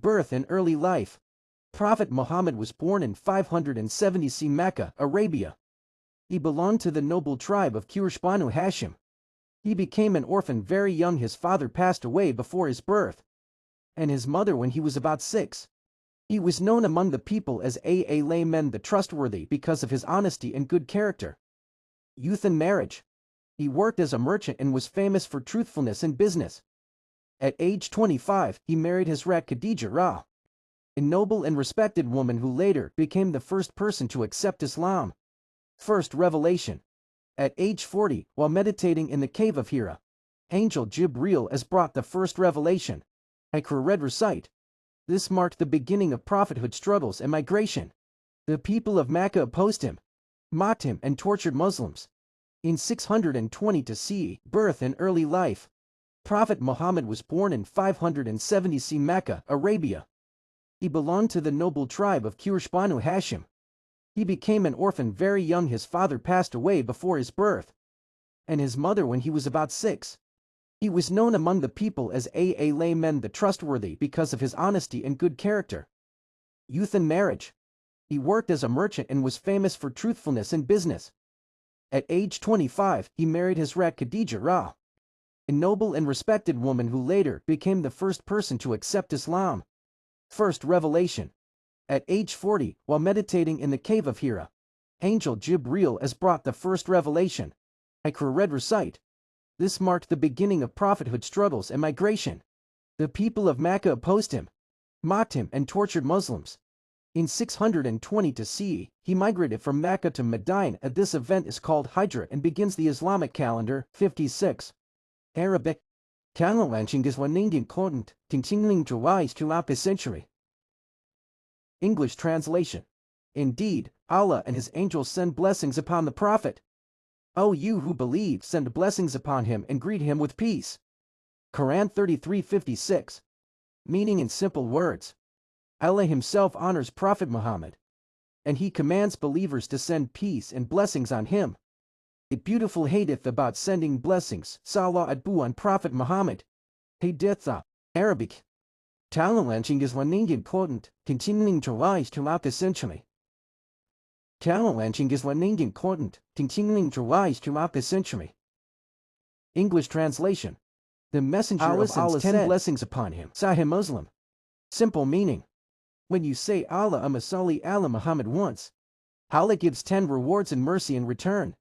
Birth and early life. Prophet Muhammad was born in 570 CE Mecca, Arabia. He belonged to the noble tribe of Quraysh Banu Hashim. He became an orphan very young. His father passed away before his birth, and his mother when he was about 6. He was known among the people as a layman the trustworthy because of his honesty and good character. Youth and marriage. He worked as a merchant and was famous for truthfulness in business. At age 25, he married Hazrat Khadija, a noble and respected woman who later became the first person to accept Islam. First revelation. At age 40, while meditating in the cave of Hira, Angel Jibreel has brought the first revelation. I read recite. This marked the beginning of prophethood struggles and migration. The people of Mecca opposed him, mocked him and tortured Muslims. In 620 CE, birth and early life. Prophet Muhammad was born in 570 CE Mecca, Arabia. He belonged to the noble tribe of Quraysh Banu Hashim. He became an orphan very young. His father passed away before his birth, and his mother when he was about 6. He was known among the people as a layman the trustworthy because of his honesty and good character. Youth and marriage. He worked as a merchant and was famous for truthfulness in business. At age 25, he married Hazrat Khadija, a noble and respected woman who later became the first person to accept Islam. First revelation. At age 40, while meditating in the cave of Hira, Angel Jibreel has brought the first revelation. I read recite. This marked the beginning of prophethood struggles and migration. The people of Mecca opposed him, mocked him and tortured Muslims. In 620 CE, he migrated from Mecca to Medina. This event is called Hijra and begins the Islamic calendar, 56. Arabic. Calendar is one Indian continent, continuing to rise throughout the century. English translation. Indeed, Allah and His angels send blessings upon the Prophet. O you who believe, send blessings upon him and greet him with peace. Quran 33:56. Meaning in simple words. Allah Himself honors Prophet Muhammad, and He commands believers to send peace and blessings on him. A beautiful hadith about sending blessings, Salah Adbu on Prophet Muhammad. Haditha, Arabic. Calendar is one Indian continent, continuing to rise throughout the century. Calendar is one Indian continent, continuing to rise throughout the century. English translation. The Messenger of Allah sends 10 blessings upon him. Sahih Muslim. Simple meaning. When you say Allah Salli ala Muhammad once, Allah gives 10 rewards and mercy in return.